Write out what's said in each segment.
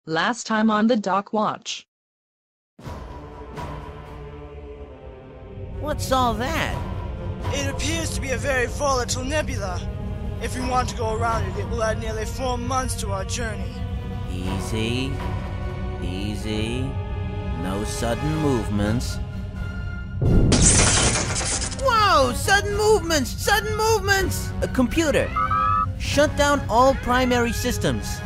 Last time on the Doc Watch. What's all that? It appears to be a very volatile nebula. If we want to go around it, it will add nearly 4 months to our journey. Easy. No sudden movements. Whoa! Sudden movements! A computer. Shut down all primary systems.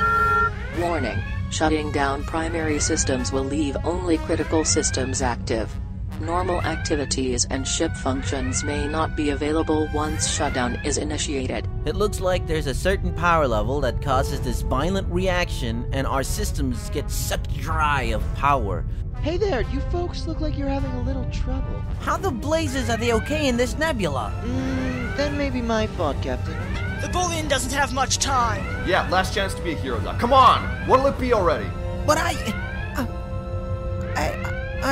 Warning. Shutting down primary systems will leave only critical systems active. Normal activities and ship functions may not be available once shutdown is initiated. It looks like there's a certain power level that causes this violent reaction and our systems get sucked dry of power. Hey there, you folks look like you're having a little trouble. How the blazes are they okay in this nebula? That may be my fault, Captain. The bullion doesn't have much time. Yeah, last chance to be a hero, Doc. Come on! What'll it be already? But I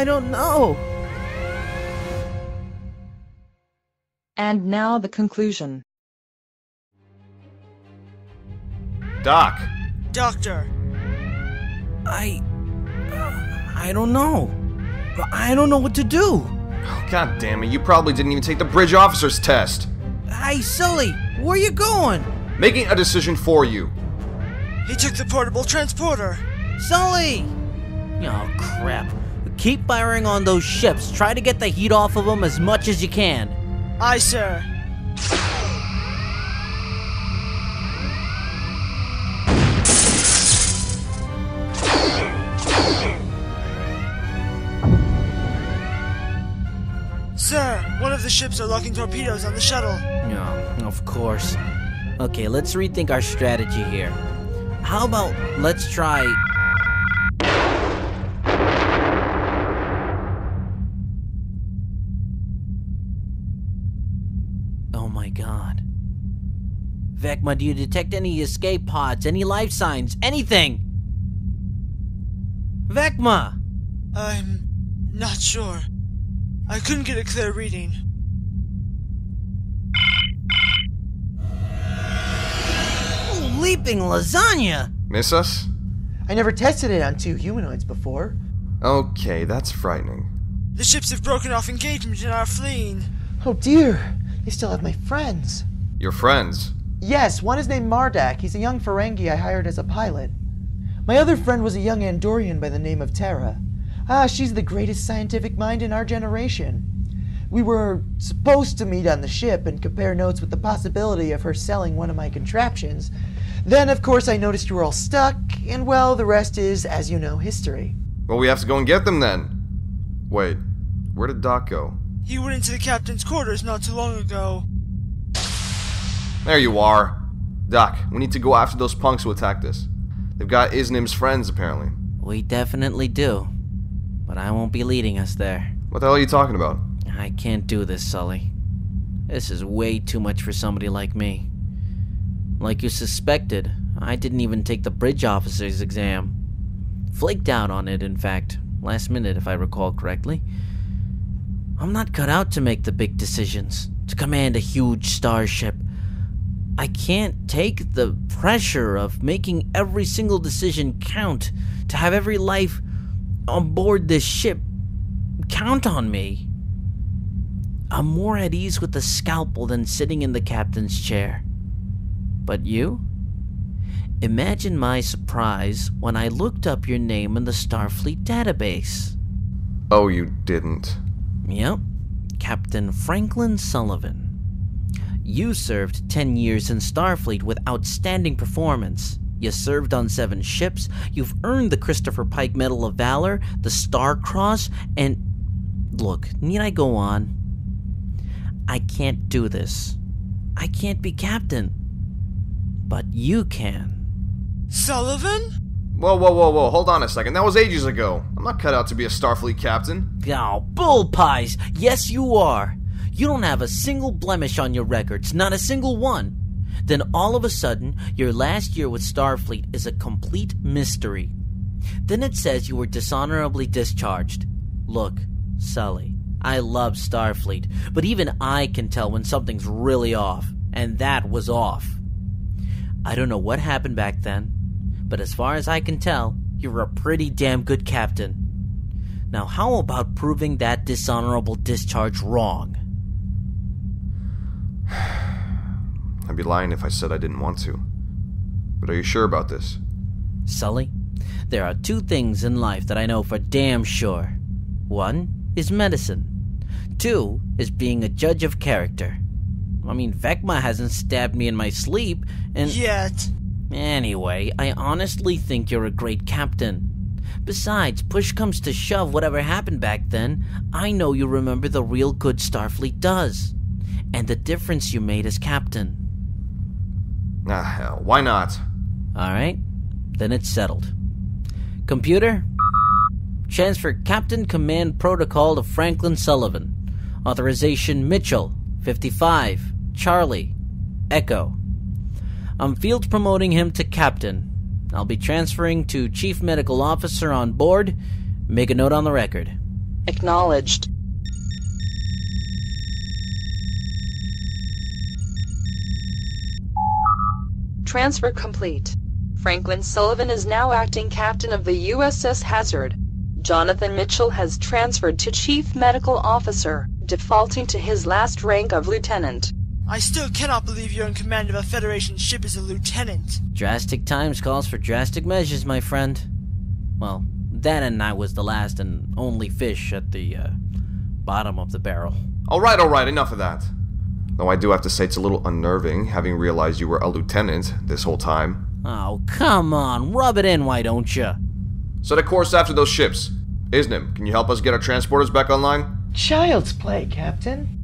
don't know. And now the conclusion. Doc! Doctor. I don't know. I don't know what to do. Oh, God damn it, you probably didn't even take the bridge officer's test. Hey, Sully, where you going? Making a decision for you. He took the portable transporter. Sully! Oh, crap. Keep firing on those ships. Try to get the heat off of them as much as you can. Aye, sir. Sir, one of the ships are locking torpedoes on the shuttle. No, of course. Okay, let's rethink our strategy here. How about let's try... Oh my god. Vecma, do you detect any escape pods, any life signs, anything? Vecma! I'm not sure. I couldn't get a clear reading. Oh, leaping lasagna! Miss us? I never tested it on 2 humanoids before. Okay, that's frightening. The ships have broken off engagement and are fleeing. Oh dear, they still have my friends. Your friends? Yes, one is named Mardak. He's a young Ferengi I hired as a pilot. My other friend was a young Andorian by the name of Terra. She's the greatest scientific mind in our generation. We were supposed to meet on the ship and compare notes with the possibility of her selling one of my contraptions. Then, of course, I noticed you were all stuck, and well, the rest is, as you know, history. Well, we have to go and get them then. Wait, where did Doc go? He went into the captain's quarters not too long ago. There you are. Doc, we need to go after those punks who attacked us. They've got Isnim's friends, apparently. We definitely do. But I won't be leading us there. What the hell are you talking about? I can't do this, Sully. This is way too much for somebody like me. Like you suspected, I didn't even take the bridge officer's exam. Flaked out on it, in fact. Last minute, if I recall correctly. I'm not cut out to make the big decisions, to command a huge starship. I can't take the pressure of making every single decision count, to have every life on board this ship count on me. I'm more at ease with the scalpel than sitting in the captain's chair. But you? Imagine my surprise when I looked up your name in the Starfleet database. Oh, you didn't. Yep, Captain Franklin Sullivan. You served 10 years in Starfleet with outstanding performance. You served on 7 ships, you've earned the Christopher Pike Medal of Valor, the Star Cross, and... Look, need I go on? I can't do this. I can't be captain. But you can. Sullivan? Whoa, hold on a second. That was ages ago. I'm not cut out to be a Starfleet captain. Oh, bull pies! Yes, you are! You don't have a single blemish on your records, not a single one. Then all of a sudden, your last year with Starfleet is a complete mystery. Then it says you were dishonorably discharged. Look, Sully, I love Starfleet, but even I can tell when something's really off, and that was off. I don't know what happened back then, but as far as I can tell, You're a pretty damn good captain. Now how about proving that dishonorable discharge wrong? I'd be lying if I said I didn't want to. But are you sure about this? Sully, there are two things in life that I know for damn sure. One is medicine. Two is being a judge of character. I mean, Vecma hasn't stabbed me in my sleep, and... Yet. Anyway, I honestly think you're a great captain. Besides, push comes to shove, whatever happened back then, I know you remember the real good Starfleet does. And the difference you made as captain. Ah, hell, why not? Alright, then it's settled. Computer, transfer Captain Command Protocol to Franklin Sullivan. Authorization Mitchell, 55, Charlie, Echo. I'm field promoting him to Captain. I'll be transferring to Chief Medical Officer on board. Make a note on the record. Acknowledged. Transfer complete. Franklin Sullivan is now acting captain of the USS Hazard. Jonathan Mitchell has transferred to Chief Medical Officer, defaulting to his last rank of lieutenant. I still cannot believe you're in command of a Federation ship as a lieutenant. Drastic times calls for drastic measures, my friend. Well, that and I was the last and only fish at the bottom of the barrel. Alright, enough of that. Though I do have to say it's a little unnerving, having realized you were a lieutenant this whole time. Oh, come on, rub it in, why don't you? Set a course after those ships. Isnim, can you help us get our transporters back online? Child's play, Captain.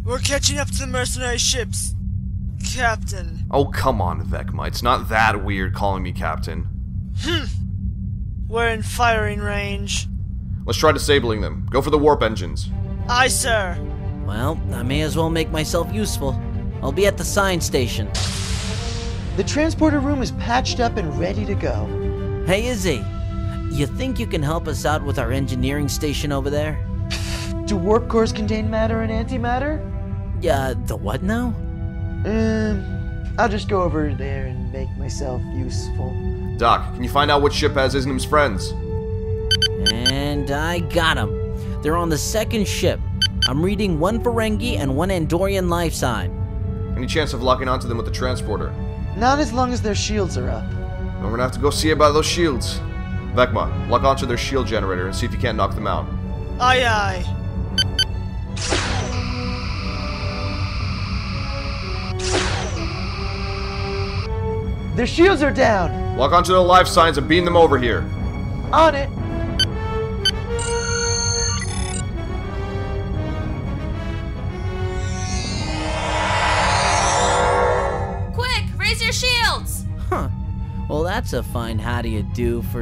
We're catching up to the mercenary ships. Captain. Oh, come on, Vecma. It's not that weird calling me Captain. We're in firing range. Let's try disabling them. Go for the warp engines. Aye, sir. Well, I may as well make myself useful. I'll be at the science station. The transporter room is patched up and ready to go. Hey, Izzy. You think you can help us out with our engineering station over there? Do warp cores contain matter and antimatter? Yeah, the what now? I'll just go over there and make myself useful. Doc, can you find out which ship has Isnim's friends? And I got them. They're on the second ship. I'm reading one Ferengi and one Andorian life sign. Any chance of locking onto them with the transporter? Not as long as their shields are up. Then we're gonna have to go see about those shields. Vecma, lock onto their shield generator and see if you can't knock them out. Aye, aye. Their shields are down! Lock onto the life signs and beam them over here. On it! Quick, raise your shields! Huh. Well, that's a fine how do you do for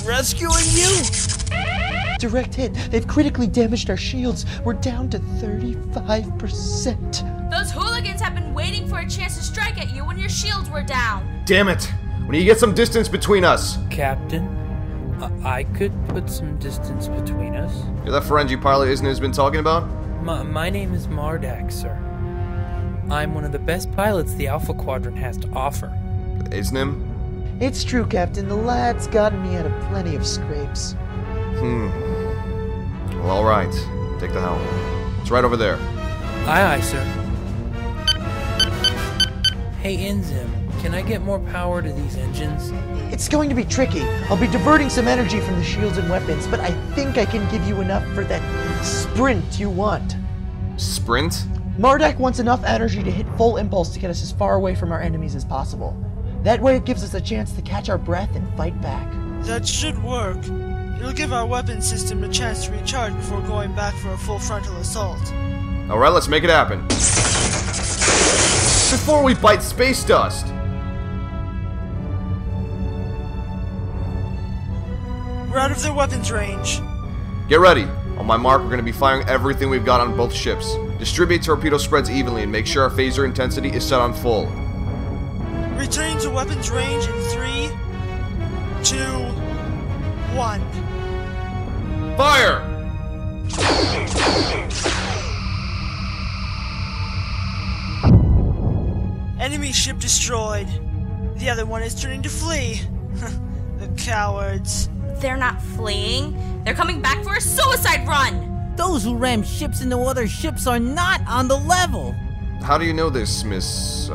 rescuing you. Direct hit. They've critically damaged our shields. We're down to 35%. Those hooligans have been waiting for a chance to strike at you when your shields were down. Damn it! We need to get some distance between us. Captain, I could put some distance between us. You're that Ferengi pilot Isnim has been talking about? My name is Mardak, sir. I'm one of the best pilots the Alpha Quadrant has to offer. Isnim? It's true, Captain. The lad's gotten me out of plenty of scrapes. Well, alright. Take the helm. It's right over there. Aye, sir. Hey, Enzim, can I get more power to these engines? It's going to be tricky. I'll be diverting some energy from the shields and weapons, but I think I can give you enough for that sprint you want. Sprint? Mardak wants enough energy to hit full impulse to get us as far away from our enemies as possible. That way it gives us a chance to catch our breath and fight back. That should work. It'll give our weapon system a chance to recharge before going back for a full frontal assault. Alright, let's make it happen. Before we bite space dust! We're out of their weapons range. Get ready. On my mark, we're going to be firing everything we've got on both ships. Distribute torpedo spreads evenly and make sure our phaser intensity is set on full. Returning to weapons range in 3, 2, 1. Fire! Enemy ship destroyed. The other one is turning to flee. The cowards. They're not fleeing. They're coming back for a suicide run! Those who ram ships into other ships are not on the level. How do you know this, Miss,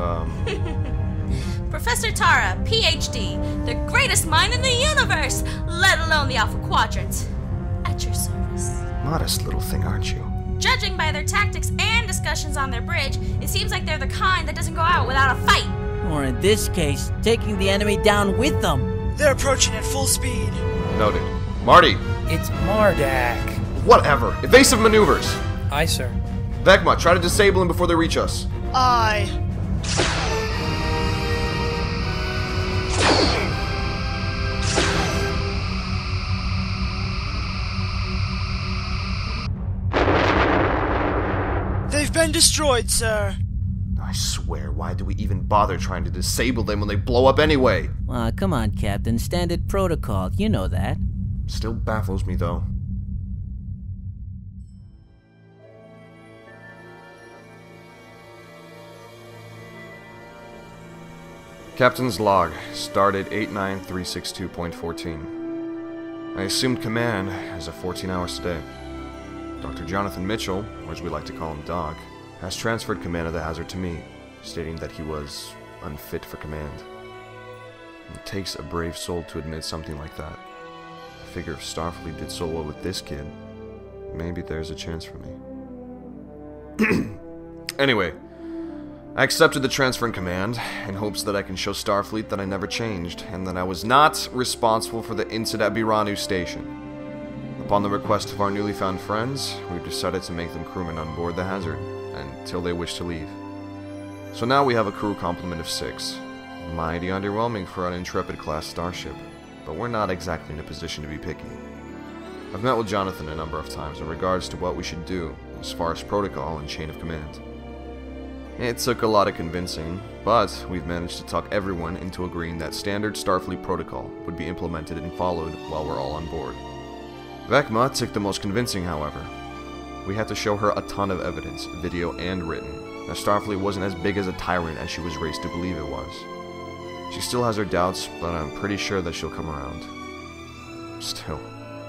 Professor Tara, PhD, the greatest mind in the universe, let alone the Alpha Quadrant. At your service. Modest little thing, aren't you? Judging by their tactics and discussions on their bridge, it seems like they're the kind that doesn't go out without a fight. Or in this case, taking the enemy down with them. They're approaching at full speed. Noted. Marty! It's Mardak. Whatever. Evasive maneuvers! Aye, sir. Vecma, try to disable him before they reach us. Aye. They've been destroyed, sir. I swear, why do we even bother trying to disable them when they blow up anyway? Come on, Captain. Standard protocol. You know that. Still baffles me, though. Captain's log, started 89362.14. I assumed command as of 14 hours today. Dr. Jonathan Mitchell, or as we like to call him Doc, has transferred command of the Hazard to me, stating that he was unfit for command. It takes a brave soul to admit something like that. I figure if Starfleet did so well with this kid, maybe there's a chance for me. Anyway, I accepted the transfer in command in hopes that I can show Starfleet that I never changed, and that I was not responsible for the incident at Biranu Station. Upon the request of our newly found friends, we've decided to make them crewmen on board the Hazard, until they wish to leave. So now we have a crew complement of 6. Mighty underwhelming for an Intrepid-class starship, but we're not exactly in a position to be picky. I've met with Jonathan a number of times in regards to what we should do as far as protocol and chain of command. It took a lot of convincing, but we've managed to talk everyone into agreeing that standard Starfleet protocol would be implemented and followed while we're all on board. Vecma took the most convincing, however. We had to show her a ton of evidence, video and written, that Starfleet wasn't as big as a tyrant as she was raised to believe it was. She still has her doubts, but I'm pretty sure that she'll come around. Still,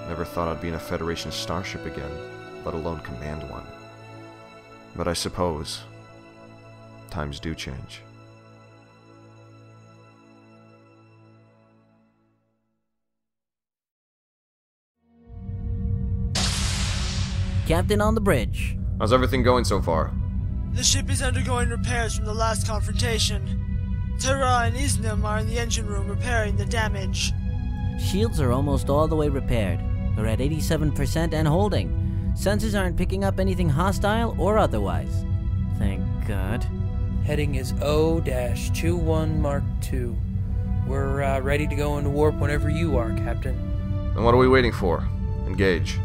never thought I'd be in a Federation starship again, let alone command one. But I suppose times do change. Captain on the bridge. How's everything going so far? The ship is undergoing repairs from the last confrontation. Terra and Isnam are in the engine room repairing the damage. Shields are almost all the way repaired. They're at 87% and holding. Sensors aren't picking up anything hostile or otherwise. Thank God. Heading is O-21 Mark II. We're ready to go into warp whenever you are, Captain. Then what are we waiting for? Engage.